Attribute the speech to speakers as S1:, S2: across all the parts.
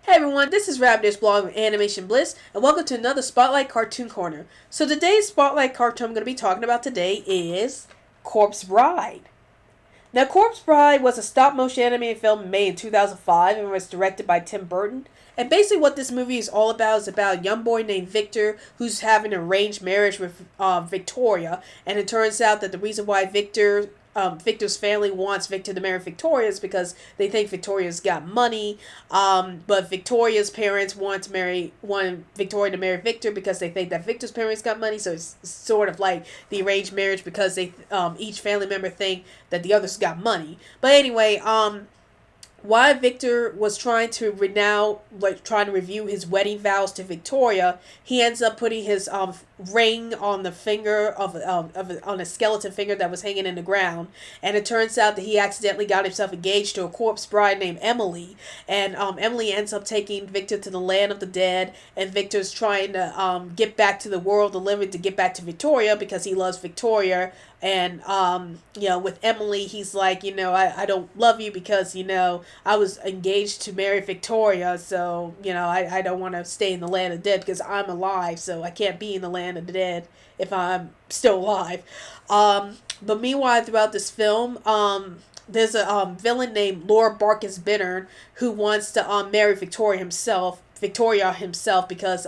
S1: Hey everyone, this is Rabbit's blog of Animation Bliss, and welcome to another Spotlight Cartoon Corner. So today's Spotlight cartoon I'm going to be talking about today is Corpse Bride. Now, Corpse Bride was a stop-motion animated film made in 2005 and was directed by Tim Burton. And basically what this movie is all about is about a young boy named Victor who's having an arranged marriage with Victoria. And it turns out that the reason why Victor's family wants Victor to marry Victoria is because they think Victoria's got money. But Victoria's parents want Victoria to marry Victor because they think that Victor's parents got money. So it's sort of like the arranged marriage because they each family member think that the others got money. But anyway, while Victor was trying to review his wedding vows to Victoria, he ends up putting his ring on the finger on a skeleton finger that was hanging in the ground, and it turns out that he accidentally got himself engaged to a corpse bride named Emily, and Emily ends up taking Victor to the land of the dead, and Victor's trying to get back to the world of the living to get back to Victoria because he loves Victoria. And with Emily, he's like, I don't love you because I was engaged to marry Victoria, so I don't want to stay in the land of the dead because I'm alive, so I can't be in the land of the dead if I'm still alive. But meanwhile, throughout this film, there's a villain named Lord Barkis Bittern who wants to marry Victoria himself because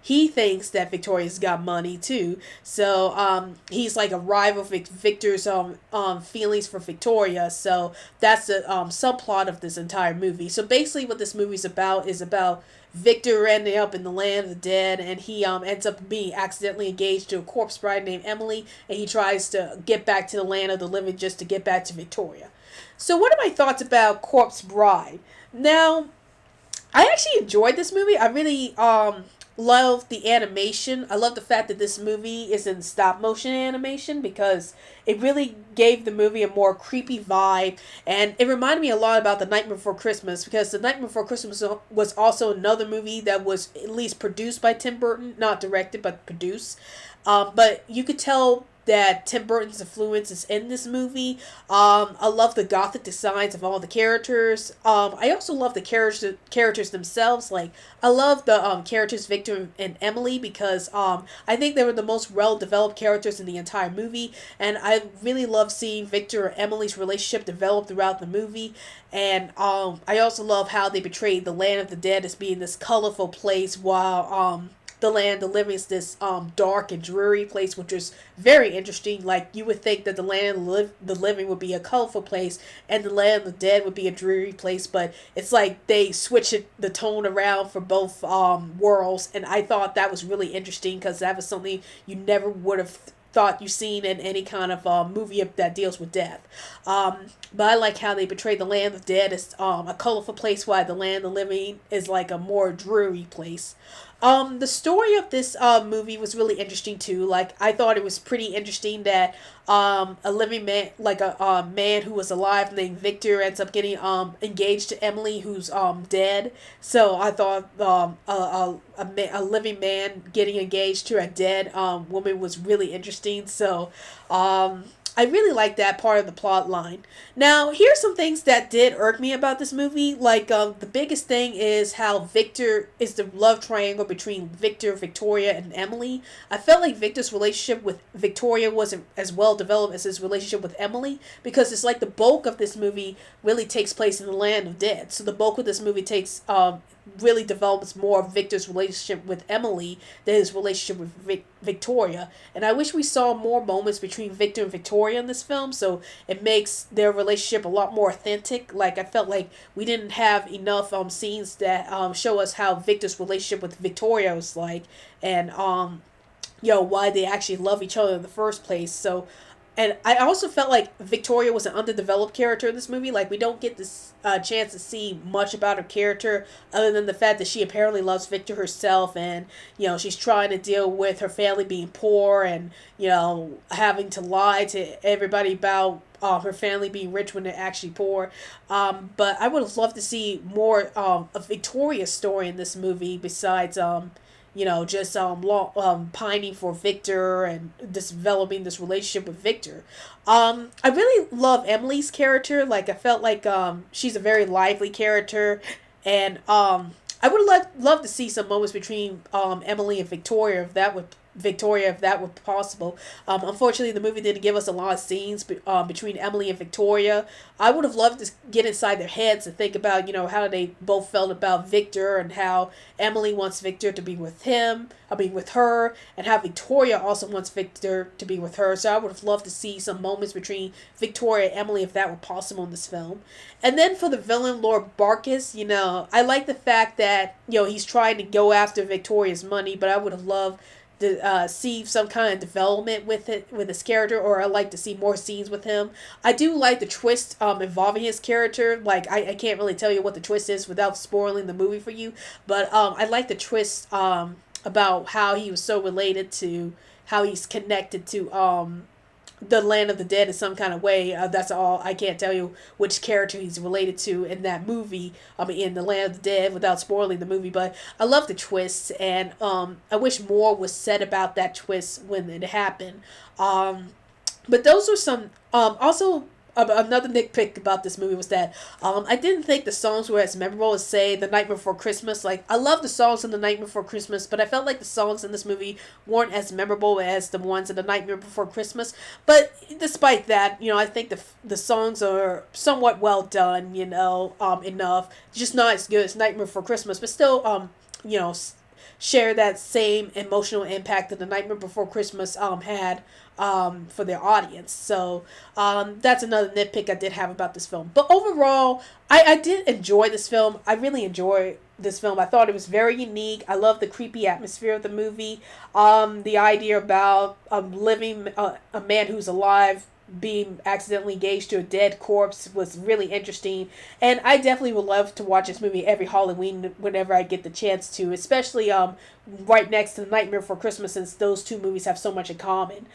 S1: he thinks that Victoria's got money too. So he's like a rival for Victor's feelings for Victoria. So that's the subplot of this entire movie. So basically what this movie's about is about Victor ending up in the land of the dead, and he ends up being accidentally engaged to a corpse bride named Emily, and he tries to get back to the land of the living just to get back to Victoria. So what are my thoughts about Corpse Bride? Now, I actually enjoyed this movie. I really love the animation. I love the fact that this movie is in stop motion animation because it really gave the movie a more creepy vibe, and it reminded me a lot about The Nightmare Before Christmas because The Nightmare Before Christmas was also another movie that was at least produced by Tim Burton, not directed but produced. But you could tell that Tim Burton's influence is in this movie. I love the gothic designs of all the characters. I also love the characters themselves. Like, I love the characters Victor and Emily because I think they were the most well-developed characters in the entire movie, and I really love seeing Victor and Emily's relationship develop throughout the movie. And I also love how they portrayed the land of the dead as being this colorful place while the land of the living is this dark and dreary place, which is very interesting. Like, you would think that the land of the living would be a colorful place and the land of the dead would be a dreary place, but it's like they switch the tone around for both worlds, and I thought that was really interesting because that was something you never would have thought you've seen in any kind of movie that deals with death. But I like how they portray the land of the dead as a colorful place, while the land of the living is like a more dreary place. The story of this movie was really interesting too. Like, I thought it was pretty interesting that a living man, like a man who was alive named Victor, ends up getting engaged to Emily, who's dead. So I thought a living man getting engaged to a dead woman was really interesting. So I really like that part of the plot line. Now, here's some things that did irk me about this movie. Like, the biggest thing is how Victor is the love triangle between Victor, Victoria, and Emily. I felt like Victor's relationship with Victoria wasn't as well developed as his relationship with Emily, because it's like the bulk of this movie really takes place in the land of dead. So the bulk of this movie really develops more of Victor's relationship with Emily than his relationship with Victoria. And I wish we saw more moments between Victor and Victoria in this film, so it makes their relationship a lot more authentic. Like, I felt like we didn't have enough scenes that show us how Victor's relationship with Victoria was like, and why they actually love each other in the first place. So, and I also felt like Victoria was an underdeveloped character in this movie. Like, we don't get this chance to see much about her character other than the fact that she apparently loves Victor herself, and she's trying to deal with her family being poor, and having to lie to everybody about her family being rich when they're actually poor. But I would have loved to see more of Victoria's story in this movie besides just pining for Victor and developing this relationship with Victor. I really love Emily's character. Like, I felt like she's a very lively character, And I would love to see some moments between Emily and Victoria, if that were possible. Unfortunately, the movie didn't give us a lot of scenes between Emily and Victoria. I would have loved to get inside their heads and think about, how they both felt about Victor, and how Emily wants Victor to be with with her, and how Victoria also wants Victor to be with her. So I would have loved to see some moments between Victoria and Emily if that were possible in this film. And then for the villain, Lord Barkis, I like the fact that, he's trying to go after Victoria's money, but I would have loved to see some kind of development with his character, or I like to see more scenes with him. I do like the twist involving his character. Like, I can't really tell you what the twist is without spoiling the movie for you, but I like the twist about how he was so related to, how he's connected to the land of the dead in some kind of way. That's all. I can't tell you which character he's related to in that movie. In the land of the dead, without spoiling the movie. But I love the twist, and I wish more was said about that twist when it happened. But those are some. Also, another nitpick about this movie was that I didn't think the songs were as memorable as, say, The Night Before Christmas. Like, I love the songs in The Night Before Christmas, but I felt like the songs in this movie weren't as memorable as the ones in The Nightmare Before Christmas. But despite that, I think the songs are somewhat well done, enough. Just not as good as Nightmare Before Christmas, but still, share that same emotional impact that The Nightmare Before Christmas had for their audience. So that's another nitpick I did have about this film. But overall, I did enjoy this film. I really enjoyed this film. I thought it was very unique. I love the creepy atmosphere of the movie. The idea about living a man who's alive being accidentally engaged to a dead corpse was really interesting, and I definitely would love to watch this movie every Halloween whenever I get the chance to, especially right next to Nightmare Before Christmas, since those two movies have so much in common.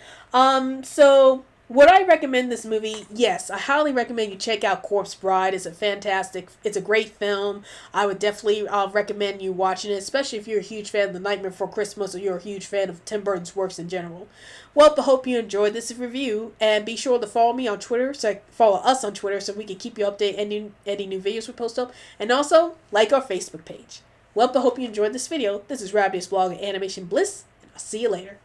S1: So would I recommend this movie? Yes, I highly recommend you check out Corpse Bride. It's a great film. I would definitely recommend you watching it, especially if you're a huge fan of The Nightmare Before Christmas, or you're a huge fan of Tim Burton's works in general. Well, I hope you enjoyed this review, and be sure to follow me on Twitter, follow us on Twitter, so we can keep you updated any new videos we post up, and also like our Facebook page. Well, I hope you enjoyed this video. This is Rabbi's blog, Animation Bliss, and I'll see you later.